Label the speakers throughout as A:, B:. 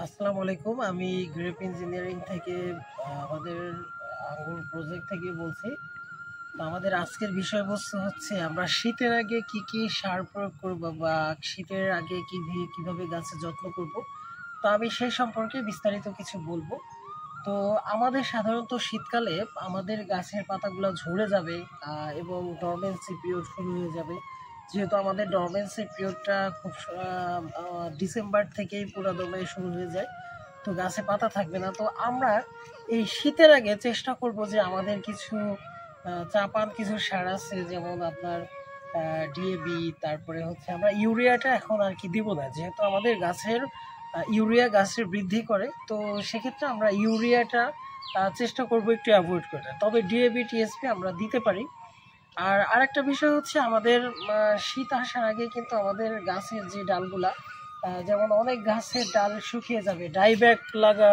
A: আসসালামু আলাইকুম। আমি গ্রেপ ইঞ্জিনিয়ারিং থেকে আমাদের আঙ্গুর প্রজেক্ট থেকে বলছি। তো আমাদের আজকের বিষয়বস্তু হচ্ছে আমরা শীতের আগে কি কি সার প্রয়োগ করব বা শীতের আগে কিভাবে গাছের যত্ন করব। তো আমি সেই সম্পর্কে বিস্তারিত কিছু বলবো। তো আমাদের সাধারণত শীতকালে আমাদের গাছের পাতাগুলো ঝরে যাবে এবং ডরমেন্সি পিরিয়ড শুরু হয়ে যাবে। যেহেতু আমাদের ডরমেন্সি পিরিয়ডটা খুব ডিসেম্বর থেকেই পুরো দমে শুরু হয়ে যায়, তো গাছে পাতা থাকবে না। তো আমরা এই শীতের আগে চেষ্টা করব যে আমাদের কিছু চাপান কিছু সার আছে, যেমন আপনার ডিএবি, তারপরে হচ্ছে আমরা ইউরিয়াটা এখন আর কি দিব না, যেহেতু আমাদের গাছের ইউরিয়া গাছের বৃদ্ধি করে। তো সেক্ষেত্রে আমরা ইউরিয়াটা চেষ্টা করব একটু অ্যাভয়েড করে, তবে ডিএবি টিএসপি আমরা দিতে পারি। আর আরেকটা বিষয় হচ্ছে আমাদের শীত আসার আগে কিন্তু আমাদের গাছের যে ডালগুলা, যেমন অনেক গাছের ডাল শুকিয়ে যাবে, ডাইব্যাক লাগা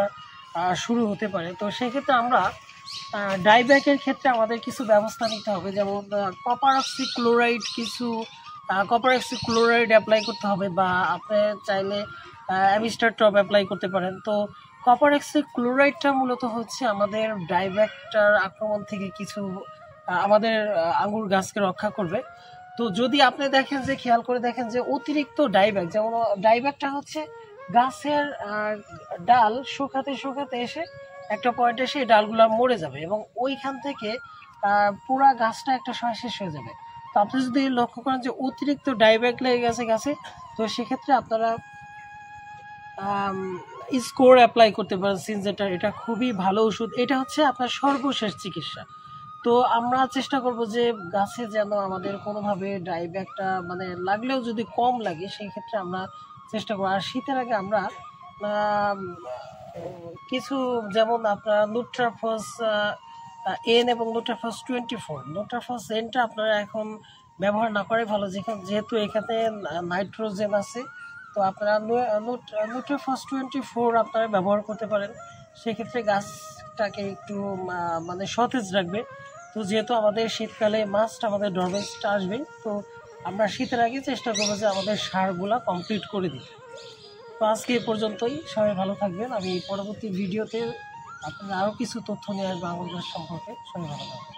A: শুরু হতে পারে। তো সেক্ষেত্রে আমরা ডাইব্যাকের ক্ষেত্রে আমাদের কিছু ব্যবস্থা নিতে হবে, যেমন কপার অক্সি ক্লোরাইড কিছু কপার অক্সি ক্লোরাইড অ্যাপ্লাই করতে হবে, বা আপনি চাইলে অ্যামিস্টার টপ অ্যাপ্লাই করতে পারেন। তো কপার অক্সি ক্লোরাইডটা মূলত হচ্ছে আমাদের ডাইব্যাকটার আক্রমণ থেকে কিছু আমাদের আঙ্গুর গাছকে রক্ষা করবে। তো যদি আপনি দেখেন যে খেয়াল করে দেখেন যে অতিরিক্ত ডাইব্যাক, যেমন ডাইব্যাকটা হচ্ছে গাছের ডাল শুকাতে শুকাতে এসে একটা পয়েন্টে এসে ডালগুলো মরে যাবে এবং ওইখান থেকে পুরা গাছটা একটা সময় শেষ হয়ে যাবে। তো আপনি যদি লক্ষ্য করেন যে অতিরিক্ত ডাইব্যাক লেগে গেছে গাছে, তো সেক্ষেত্রে আপনারা স্কোর অ্যাপ্লাই করতে পারেন সিনজেন্টার। এটা খুবই ভালো ওষুধ, এটা হচ্ছে আপনার সর্বশেষ চিকিৎসা। তো আমরা চেষ্টা করব যে গাছে যেন আমাদের কোনোভাবে ডাইব্যাকটা মানে লাগলেও যদি কম লাগে, সেই ক্ষেত্রে আমরা চেষ্টা করব। আর শীতের আগে আমরা কিছু, যেমন আপনার লুট্রাফস এন এবং লুট্রাফস 24, লুট্রাফস এনটা আপনারা এখন ব্যবহার না করে ভালো, যেহেতু এখানে নাইট্রোজেন আছে। তো আপনারা লুট্রাফস 24 আপনারা ব্যবহার করতে পারেন, সেক্ষেত্রে গাছটাকে একটু মানে সতেজ রাখবে। তো যেহেতু আমাদের শীতকালে মাস্ট আমাদের ডরমেন্সটা আসবে, তো আমরা শীতের আগে চেষ্টা করবো যে আমাদের সারগুলা কমপ্লিট করে দিই। তো আজকে এ পর্যন্তই, সবাই ভালো থাকবেন। আমি পরবর্তী ভিডিওতে আপনারা আরও কিছু তথ্য নিয়ে আসবো আঙুর গাছ সম্পর্কে। সবাই ভালো থাকবেন।